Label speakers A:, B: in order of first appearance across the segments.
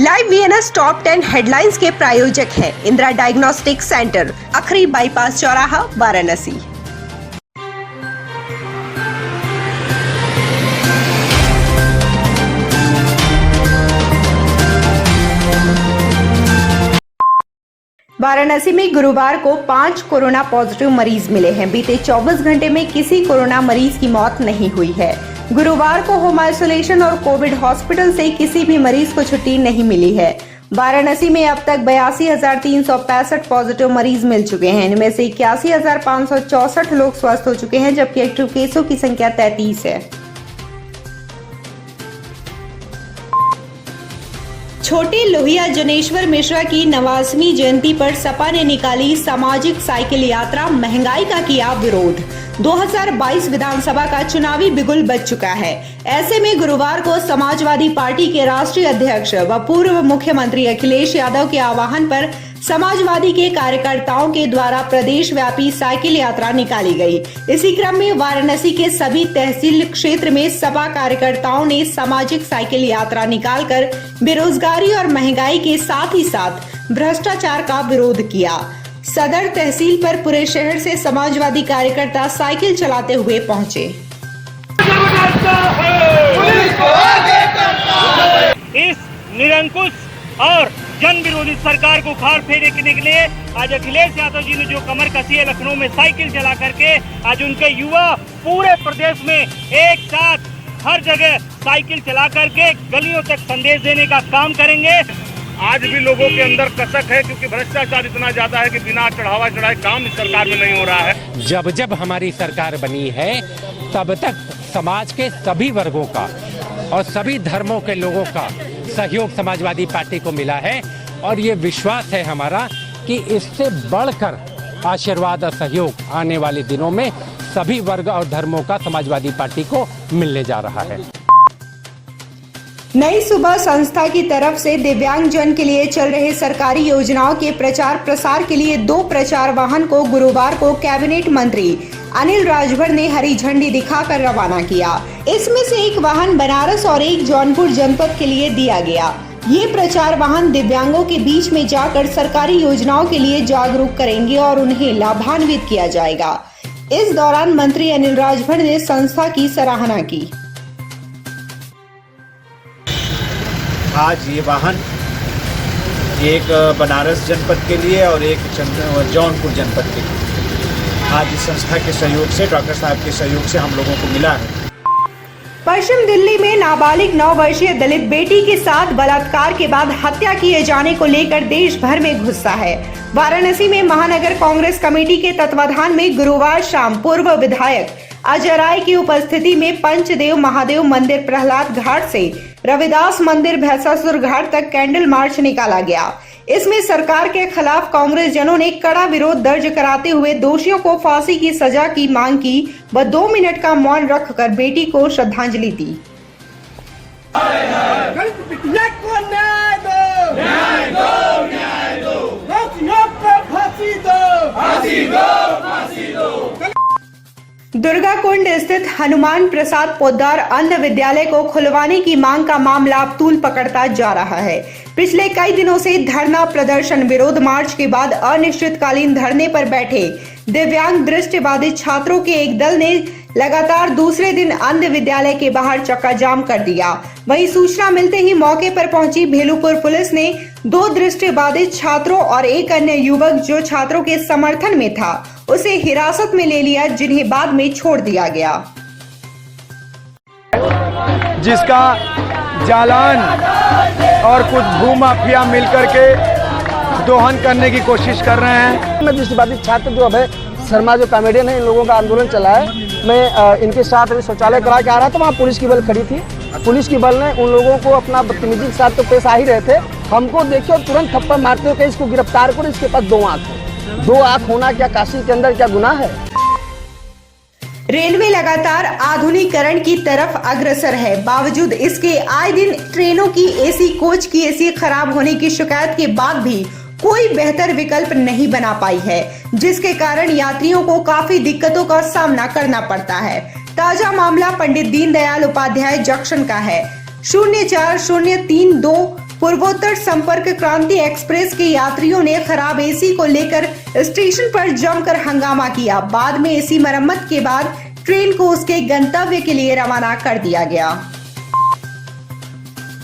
A: Live VNS top 10 headlines के प्रायोजक है इंदिरा डायग्नोस्टिक सेंटर, अखरी बाईपास चौराहा, वाराणसी। वाराणसी में गुरुवार को 5 कोरोना पॉजिटिव मरीज मिले हैं। बीते 24 घंटे में किसी कोरोना मरीज की मौत नहीं हुई है। गुरुवार को होम आइसोलेशन और कोविड हॉस्पिटल से किसी भी मरीज को छुट्टी नहीं मिली है। वाराणसी में अब तक 82,365 पॉजिटिव मरीज मिल चुके हैं। इनमें से 81,564 लोग स्वस्थ हो चुके हैं, जबकि एक्टिव केसों की संख्या 33 है। छोटे लोहिया जनेश्वर मिश्रा की 89वीं जयंती पर सपा ने निकाली सामाजिक साइकिल यात्रा, महंगाई का किया विरोध। 2022 विधानसभा का चुनावी बिगुल बज चुका है। ऐसे में गुरुवार को समाजवादी पार्टी के राष्ट्रीय अध्यक्ष व पूर्व मुख्यमंत्री अखिलेश यादव के आह्वान पर समाजवादी के कार्यकर्ताओं के द्वारा प्रदेश व्यापी साइकिल यात्रा निकाली गई। इसी क्रम में वाराणसी के सभी तहसील क्षेत्र में सपा कार्यकर्ताओं ने सामाजिक साइकिल यात्रा निकालकर बेरोजगारी और महंगाई के साथ ही साथ भ्रष्टाचार का विरोध किया। सदर तहसील पर पूरे शहर से समाजवादी कार्यकर्ता साइकिल चलाते हुए पहुंचे।
B: इस निरंकुश और जन विरोधी सरकार को खाल फेंकने के लिए आज अखिलेश यादव जी ने जो कमर कसी है, लखनऊ में साइकिल चला करके आज उनके युवा पूरे प्रदेश में एक साथ हर जगह साइकिल चला करके गलियों तक संदेश देने का काम करेंगे।
C: आज भी लोगों के अंदर कसक है, क्योंकि भ्रष्टाचार इतना ज्यादा है कि बिना चढ़ावा चढ़ाए काम इस सरकार में नहीं हो रहा है।
D: जब जब हमारी सरकार बनी है तब तक समाज के सभी वर्गों का और सभी धर्मों के लोगों का सहयोग समाजवादी पार्टी को मिला है, और ये विश्वास है हमारा कि इससे बढ़कर आशीर्वाद और सहयोग आने वाले दिनों में सभी वर्ग और धर्मों का समाजवादी पार्टी को मिलने जा रहा है।
A: नई सुबह संस्था की तरफ से दिव्यांगजन के लिए चल रहे सरकारी योजनाओं के प्रचार प्रसार के लिए 2 प्रचार वाहन को गुरुवार को कैबिनेट मंत्री अनिल राजभर ने हरी झंडी दिखाकर रवाना किया। इसमें से एक वाहन बनारस और एक जौनपुर जनपद के लिए दिया गया। ये प्रचार वाहन दिव्यांगों के बीच में जाकर सरकारी योजनाओं के लिए जागरूक करेंगे और उन्हें लाभान्वित किया जाएगा। इस दौरान मंत्री अनिल राजभर ने संस्था की सराहना की।
E: आज ये वाहन एक बनारस जनपद के लिए और एक जौनपुर जनपद के लिए आज इस संस्था के सहयोग से, डॉक्टर साहब के सहयोग से हम लोगों को मिला है।
A: पश्चिम दिल्ली में नाबालिग 9 वर्षीय दलित बेटी के साथ बलात्कार के बाद हत्या किए जाने को लेकर देश भर में गुस्सा है। वाराणसी में महानगर कांग्रेस कमेटी के तत्वाधान में गुरुवार शाम पूर्व विधायक अजय राय की उपस्थिति में पंचदेव महादेव मंदिर प्रहलाद घाट से रविदास मंदिर भैंसासुर घाट तक कैंडल मार्च निकाला गया। इसमें सरकार के खिलाफ कांग्रेस जनों ने कड़ा विरोध दर्ज कराते हुए दोषियों को फांसी की सजा की मांग की व 2 मिनट का मौन रखकर बेटी को श्रद्धांजलि दी। दुर्गा कुंड स्थित हनुमान प्रसाद पोद्दार अन्य विद्यालय को खुलवाने की मांग का मामला अब तूल पकड़ता जा रहा है। पिछले कई दिनों से धरना प्रदर्शन विरोध मार्च के बाद अनिश्चितकालीन धरने पर बैठे दिव्यांग दृष्टिबाधित छात्रों के एक दल ने लगातार दूसरे दिन अन्य विद्यालय के बाहर चक्का जाम कर दिया। वहीं सूचना मिलते ही मौके पर पहुंची भेलूपुर पुलिस ने 2 दृष्टिबाधित छात्रों और एक अन्य युवक जो छात्रों के समर्थन में था उसे हिरासत में ले लिया, जिन्हें बाद में छोड़ दिया गया।
F: जिसका जालान और कुछ भूमाफिया मिलकर के दोहन करने की कोशिश कर रहे हैं।
G: मैं दृष्टिबाधित छात्र जो अभय शर्मा जो कॉमेडियन है, इन लोगों का आंदोलन चला है। मैं इनके साथ शौचालय करा के आ रहा था, वहाँ पुलिस की बल खड़ी थी। पुलिस की बल ने उन लोगों को अपना बदतमीजी के साथ तो पेश आ ही रहे थे। हमको देखिए और तुरंत थप्पड़ मारते हुए इसको गिरफ्तार करो, इसके पास 2 आंख है। 2 आंख होना क्या काशी के अंदर क्या गुनाह है?
A: रेलवे लगातार आधुनिकीकरण की तरफ अग्रसर है। बावजूद इसके आए दिन ट्रेनों की एसी कोच की एसी खराब होने की शिकायत के बाद भी कोई बेहतर विकल्प नहीं बना पाई है, जिसके कारण यात्रियों को काफी दिक्कतों का सामना करना पड़ता है। ताजा मामला पंडित दीनदयाल उपाध्याय जंक्शन का है। 04032 पूर्वोत्तर संपर्क क्रांति एक्सप्रेस के यात्रियों ने खराब एसी को लेकर स्टेशन पर जमकर हंगामा किया। बाद में एसी मरम्मत के बाद ट्रेन को उसके गंतव्य के लिए रवाना कर दिया गया।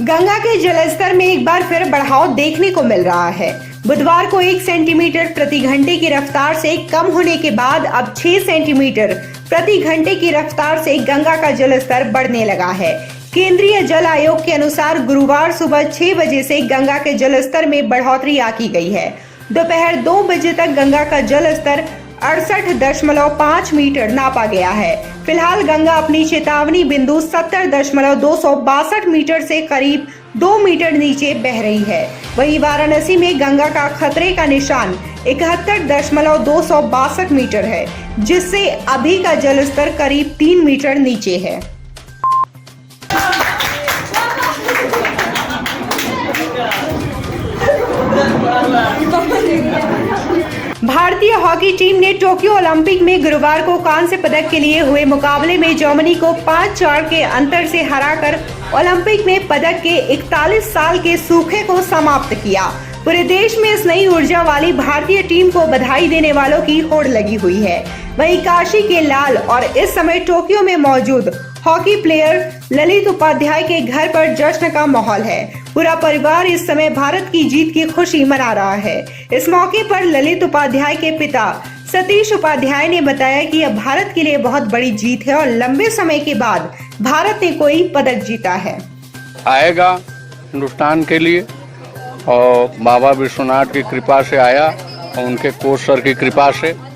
A: गंगा के जलस्तर में एक बार फिर बढ़ाव देखने को मिल रहा है। बुधवार को 1 सेंटीमीटर प्रति घंटे की रफ्तार से कम होने के बाद अब 6 सेंटीमीटर प्रति घंटे की रफ्तार से गंगा का जलस्तर बढ़ने लगा है। केंद्रीय जल आयोग के अनुसार गुरुवार सुबह 6 बजे से गंगा के जलस्तर में बढ़ोतरी की गई है। दोपहर 2 बजे तक गंगा का जलस्तर 68.5 मीटर नापा गया है। फिलहाल गंगा अपनी चेतावनी बिंदु 70.262 मीटर से करीब 2 मीटर नीचे बह रही है। वहीं वाराणसी में गंगा का खतरे का निशान 71.262 मीटर है, जिससे अभी का जलस्तर करीब 3 मीटर नीचे है। भारतीय हॉकी टीम ने टोक्यो ओलंपिक में गुरुवार को कांस्य पदक के लिए हुए मुकाबले में जर्मनी को 5-4 के अंतर से हराकर ओलंपिक में पदक के 41 साल के सूखे को समाप्त किया। पूरे देश में इस नई ऊर्जा वाली भारतीय टीम को बधाई देने वालों की होड़ लगी हुई है। वहीं काशी के लाल और इस समय टोक्यो में मौजूद हॉकी प्लेयर ललित उपाध्याय के घर पर जश्न का माहौल है। पूरा परिवार इस समय भारत की जीत की खुशी मना रहा है। इस मौके पर ललित उपाध्याय के पिता सतीश उपाध्याय ने बताया कि यह भारत के लिए बहुत बड़ी जीत है और लंबे समय के बाद भारत ने कोई पदक जीता है।
H: आएगा हिंदुस्तान के लिए और बाबा विश्वनाथ की कृपा से आया और उनके कोच सर की कृपा से।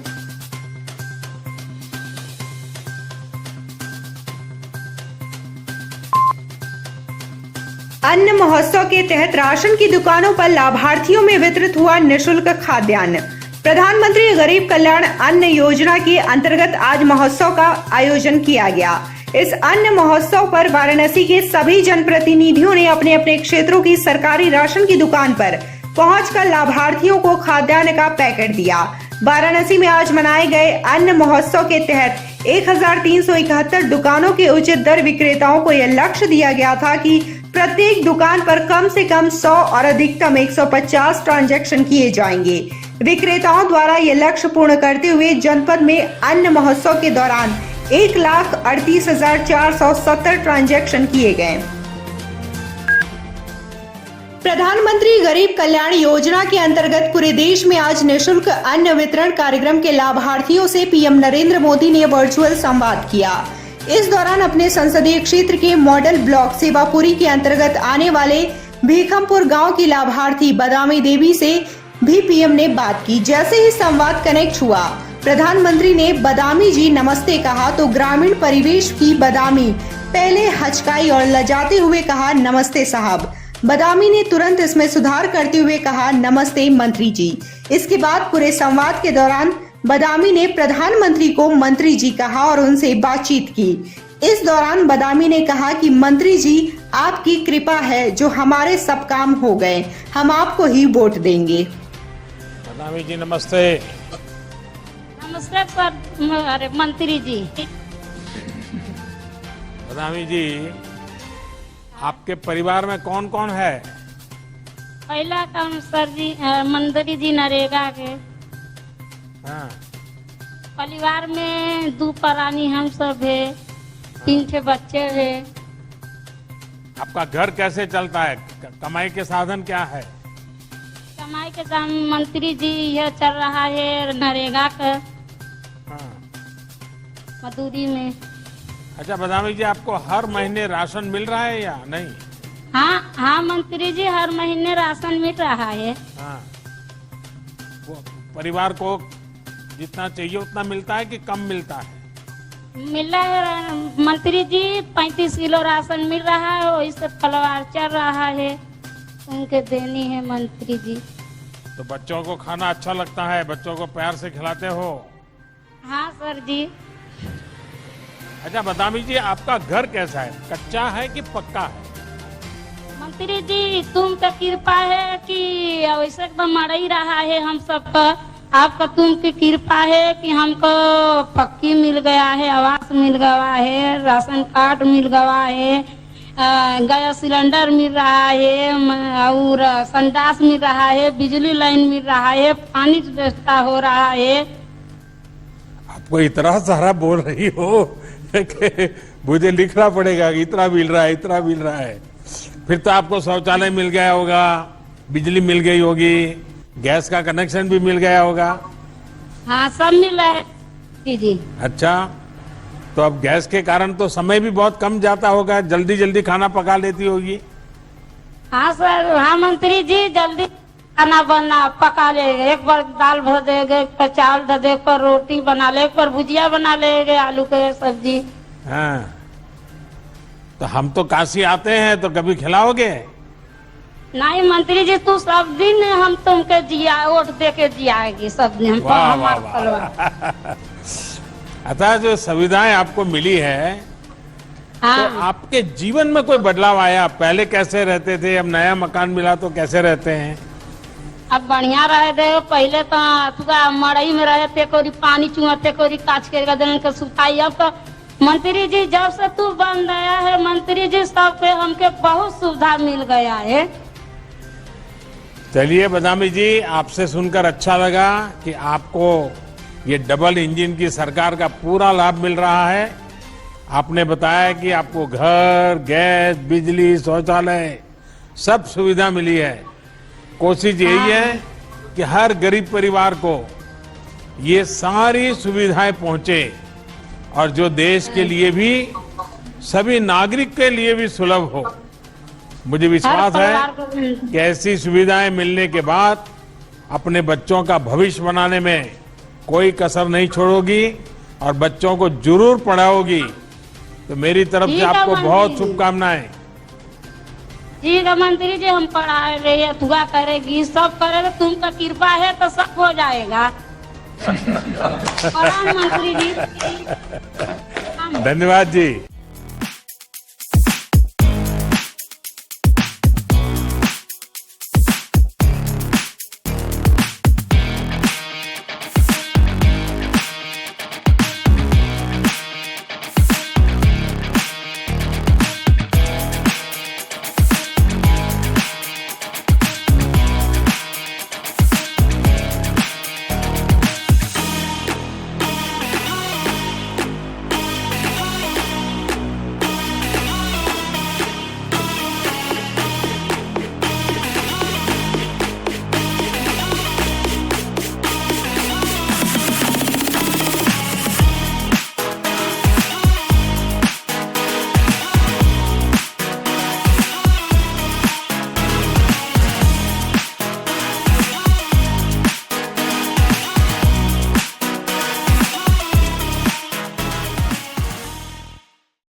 A: अन्न महोत्सव के तहत राशन की दुकानों पर लाभार्थियों में वितरित हुआ निःशुल्क खाद्यान्न। प्रधानमंत्री गरीब कल्याण अन्न योजना के अंतर्गत आज महोत्सव का आयोजन किया गया। इस अन्न महोत्सव पर वाराणसी के सभी जनप्रतिनिधियों ने अपने अपने क्षेत्रों की सरकारी राशन की दुकान पर पहुंचकर लाभार्थियों को खाद्यान्न का पैकेट दिया। वाराणसी में आज मनाए गए अन्न महोत्सव के तहत 1371 दुकानों के उचित दर विक्रेताओं को यह लक्ष्य दिया गया था कि प्रत्येक दुकान पर कम से कम 100 और अधिकतम 150 ट्रांजैक्शन किए जाएंगे। विक्रेताओं द्वारा ये लक्ष्य पूर्ण करते हुए जनपद में अन्न महोत्सव के दौरान 1,38,470 ट्रांजैक्शन किए गए। प्रधानमंत्री गरीब कल्याण योजना के अंतर्गत पूरे देश में आज निःशुल्क अन्न वितरण कार्यक्रम के लाभार्थियों से पीएम नरेंद्र मोदी ने वर्चुअल संवाद किया। इस दौरान अपने संसदीय क्षेत्र के मॉडल ब्लॉक सेवापुरी के अंतर्गत आने वाले भीखमपुर गांव की लाभार्थी बदामी देवी से भी पीएम ने बात की। जैसे ही संवाद कनेक्ट हुआ, प्रधानमंत्री ने बदामी जी नमस्ते कहा तो ग्रामीण परिवेश की बदामी पहले हचकाई और लजाते हुए कहा नमस्ते साहब। बदामी ने तुरंत इसमें सुधार करते हुए कहा नमस्ते मंत्री जी। इसके बाद पूरे संवाद के दौरान बदामी ने प्रधानमंत्री को मंत्री जी कहा और उनसे बातचीत की। इस दौरान बदामी ने कहा कि मंत्री जी आपकी कृपा है जो हमारे सब काम हो गए, हम आपको ही वोट देंगे।
I: बदामी जी नमस्ते।
J: नमस्ते सर। अरे मंत्री जी।
I: बदामी जी, आपके परिवार में कौन कौन है?
J: पहला काम सर जी मंत्री जी नरेगा के।
I: हाँ।
J: परिवार में 2 प्राणी हम सब है, 3 बच्चे है।
I: आपका घर कैसे चलता है? कमाई के साधन क्या है?
J: कमाई के साधन मंत्री जी यह चल रहा है नरेगा का।
I: हाँ।
J: मजदूरी में।
I: अच्छा बदामी जी, आपको हर महीने राशन मिल रहा है या नहीं?
J: हाँ मंत्री जी, हर महीने राशन मिल रहा है।
I: हाँ। वो परिवार को जितना चाहिए उतना मिलता है कि कम मिलता है?
J: मिल रहा है मंत्री जी, 35 किलो राशन मिल रहा है, वही से परिवार चल रहा है, उनके देनी है मंत्री जी।
I: तो बच्चों को खाना अच्छा लगता है? बच्चों को प्यार से खिलाते हो?
J: हाँ सर जी।
I: अच्छा बदामी जी, आपका घर कैसा है? कच्चा है कि पक्का है?
J: मंत्री जी तुम तो कृपा है कि वैसे तो मर ही रहा है हम सबका, आपका तुम की कृपा है कि हमको पक्की मिल गया है, आवास मिल गया है, राशन कार्ड मिल गया है, गैस सिलेंडर मिल रहा है और संडास मिल रहा है, बिजली लाइन मिल रहा है, पानी की व्यवस्था हो रहा है।
I: आपको इतना सारा बोल रही हो कि मुझे लिखना पड़ेगा कि इतना मिल रहा है, इतना मिल रहा है। फिर तो आपको शौचालय मिल गया होगा, बिजली मिल गई होगी, गैस का कनेक्शन भी मिल गया होगा।
J: हाँ, सब मिल रहा है जी।
I: अच्छा, तो अब गैस के कारण तो समय भी बहुत कम जाता होगा, जल्दी जल्दी खाना पका लेती होगी।
J: हाँ सर, हाँ मंत्री जी, जल्दी खाना बना पका लेंगे। एक बार दाल भर देंगे, एक बार चावल धर दे, एक बार रोटी बना ले, एक बार भुजिया बना लेंगे, आलू के सब्जी।
I: हाँ, तो हम तो काशी आते हैं, तो कभी खिलाओगे?
J: नहीं मंत्री जी, तू सब दिन हम तुमके जिया वोट दे के जियाएगी सब दिन।
I: वाह वाह वाह। अतः जो सुविधाएं आपको मिली है,
J: हाँ।
I: तो आपके जीवन में कोई बदलाव आया? पहले कैसे रहते थे, अब नया मकान मिला तो कैसे रहते हैं?
J: अब बढ़िया रहे थे। पहले तो मड़ई में रहे थे, कोई पानी चुआते, कोई काच के गदन के सुखाई। अब तो मंत्री जी जब से तू बन गया है मंत्री जी, सब पे हमके बहुत सुविधा मिल गया है।
I: चलिए बदामी जी, आपसे सुनकर अच्छा लगा कि आपको ये डबल इंजन की सरकार का पूरा लाभ मिल रहा है। आपने बताया कि आपको घर, गैस, बिजली, शौचालय सब सुविधा मिली है। कोशिश यही है कि हर गरीब परिवार को ये सारी सुविधाएं पहुंचे और जो देश के लिए भी, सभी नागरिक के लिए भी सुलभ हो। मुझे विश्वास है कि ऐसी सुविधाएं मिलने के बाद अपने बच्चों का भविष्य बनाने में कोई कसर नहीं छोड़ोगी और बच्चों को जरूर पढ़ाओगी। तो मेरी तरफ से आपको बहुत शुभकामनाएं।
J: ठीक है मंत्री जी, हम पढ़ा रहे हैं, दुआ करेगी, सब करेगा। तुमका कृपा है तो सब हो जाएगा। प्रणाम मंत्री जी।
I: धन्यवाद जी।